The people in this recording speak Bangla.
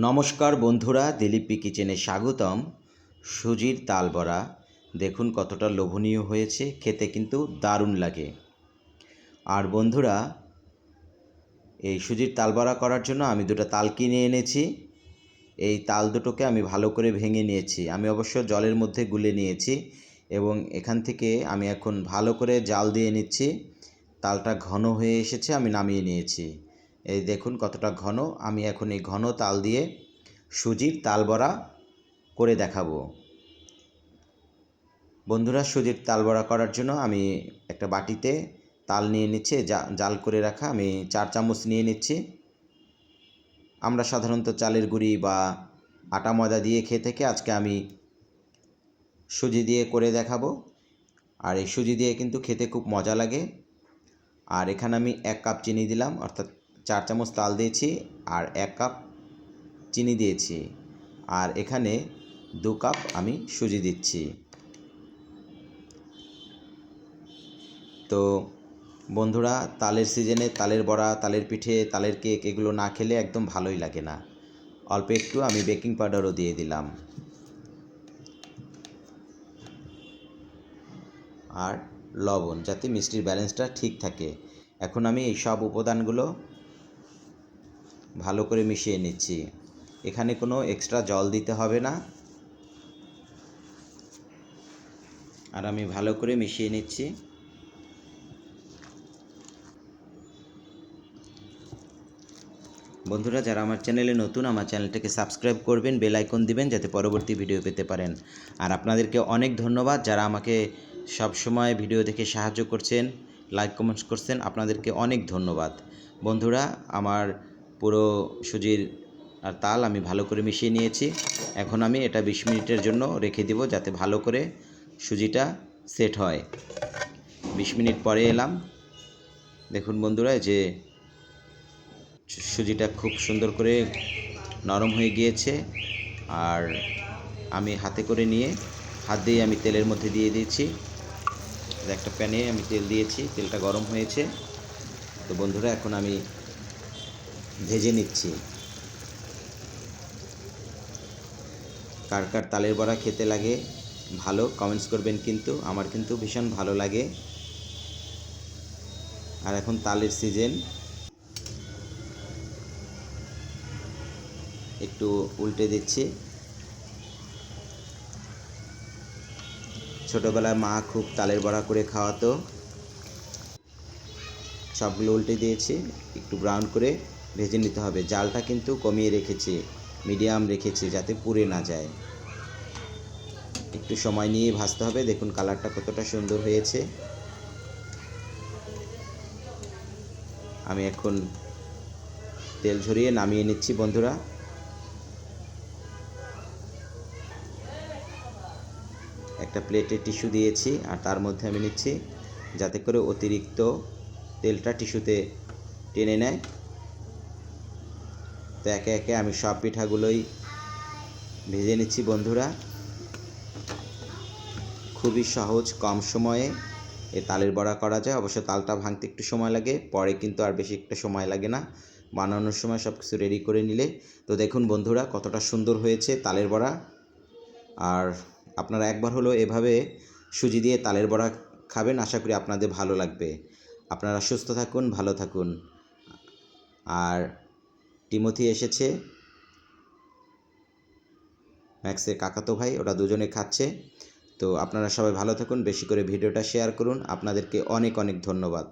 নমস্কার বন্ধুরা, দিলীপি কিচেনে স্বাগতম। সুজির তাল বড়া দেখুন কতটা লোভনীয় হয়েছে, খেতে কিন্তু দারুণ লাগে। আর বন্ধুরা, এই সুজির তাল বড়া করার জন্য আমি দুটো তাল কিনে এনেছি। এই তাল দুটোকে আমি ভালো করে ভেঙে নিয়েছি। আমি অবশ্য জলের মধ্যে গুলে নিয়েছি এবং এখান থেকে আমি এখন ভালো করে জাল দিয়ে নিচ্ছি। তালটা ঘন হয়ে এসেছে, আমি নামিয়ে নিয়েছি। এই দেখুন কতটা ঘন। আমি এখন এই ঘন তাল দিয়ে সুজির তাল বড়া করে দেখাবো। বন্ধুরা, সুজির তাল বড়া করার জন্য আমি একটা বাটিতে তাল নিয়ে নিচ্ছি। জাল করে রাখা আমি 4 চামচ নিয়ে নিচ্ছি। আমরা সাধারণত চালের গুঁড়ি বা আটা ময়দা দিয়ে খেয়ে থাকি, আজকে আমি সুজি দিয়ে করে দেখাবো। আর এই সুজি দিয়ে কিন্তু খেতে খুব মজা লাগে। আর এখানে আমি 1 কাপ চিনি দিলাম, অর্থাৎ 4 চামচ তাল দিয়েছি আর 1 কাপ চিনি দিয়েছি। আর এখানে 2 কাপ আমি সুজি দিচ্ছি। তো বন্ধুরা, তালের সিজনে তালের বড়া, তালের পিঠে, তালের কেক এগুলো না খেলে একদম ভালোই লাগে না। অল্প একটু আমি বেকিং পাউডারও দিয়ে দিলাম। আর লবণ, যাতে মিষ্টির ব্যালেন্সটা ঠিক থাকে। এখন আমি এই সব উপাদানগুলো ভালো করে মিশিয়ে নিচ্ছি। এখানে কোনো এক্সট্রা জল দিতে হবে না। আর আমি ভালো করে মিশিয়ে নিচ্ছি। বন্ধুরা, যারা আমার চ্যানেলে নতুন, আমার চ্যানেলটাকে সাবস্ক্রাইব করবেন, বেল আইকন দিবেন যাতে পরবর্তী ভিডিও পেতে পারেন। আর আপনাদেরকে অনেক ধন্যবাদ যারা আমাকে সব সময় ভিডিও দেখে সাহায্য করছেন, লাইক কমেন্টস করছেন, আপনাদেরকে অনেক ধন্যবাদ। বন্ধুরা, আমার পুরো সুজির আর তাল আমি ভালো করে মিশিয়ে নিয়েছি। এখন আমি এটা 20 মিনিটের জন্য রেখে দিব যাতে ভালো করে সুজিটা সেট হয়। 20 মিনিট পরে এলাম। দেখুন বন্ধুরা, যে সুজিটা খুব সুন্দর করে নরম হয়ে গিয়েছে। আর আমি হাতে করে নিয়ে হাত দিয়ে আমি তেলের মধ্যে দিয়ে দিয়েছি। একটা প্যানে আমি তেল দিয়েছি, তেলটা গরম হয়েছে। তো বন্ধুরা, এখন আমি ভেজে নিচ্ছি। কার কার তালের বড়া খেতে লাগে ভালো কমেন্টস করবেন, কিন্তু আমার কিন্তু ভীষণ ভালো লাগে। আর এখন তালের সিজন, একটু উল্টে দিচ্ছি। ছোটোবেলায় মা খুব তালের বড়া করে খাওয়াতো। সবগুলো উল্টে দিয়েছি, একটু ব্রাউন করে ভেজে নিতে হবে। জালটা কিন্তু কমিয়ে রেখেছি, মিডিয়াম রেখেছি যাতে পুড়ে না যায়। একটু সময় নিয়ে ভাজতে হবে। দেখুন কালারটা কতটা সুন্দর হয়েছে। আমি এখন তেল ঝরিয়ে নামিয়ে নিচ্ছি। বন্ধুরা, একটা প্লেটে টিস্যু দিয়েছি আর তার মধ্যে আমি নিচ্ছি, যাতে করে অতিরিক্ত তেলটা টিস্যুতে টেনে নেয়। তো একে একে আমি সব পিঠাগুলোই ভেজে নিচ্ছি। বন্ধুরা, খুবই সহজ, কম সময়ে এ তালের বড়া করা যায়। অবশ্য তালটা ভাঙতে একটু সময় লাগে, পরে কিন্তু আর বেশি একটা সময় লাগে না, বানানোর সময় সব কিছু রেডি করে নিলে। তো দেখুন বন্ধুরা, কতটা সুন্দর হয়েছে তালের বড়া। আর আপনারা একবার হলো এভাবে সুজি দিয়ে তালের বড়া খাবেন, আশা করি আপনাদের ভালো লাগবে। আপনারা সুস্থ থাকুন, ভালো থাকুন। আর টিমোথি এসেছে, ম্যাক্সের কাকাতো ভাই, ওরা দুজনে খাচ্ছে। তো আপনারা সবাই ভালো থাকুন, বেশি করে ভিডিওটা শেয়ার করুন। আপনাদেরকে অনেক অনেক ধন্যবাদ।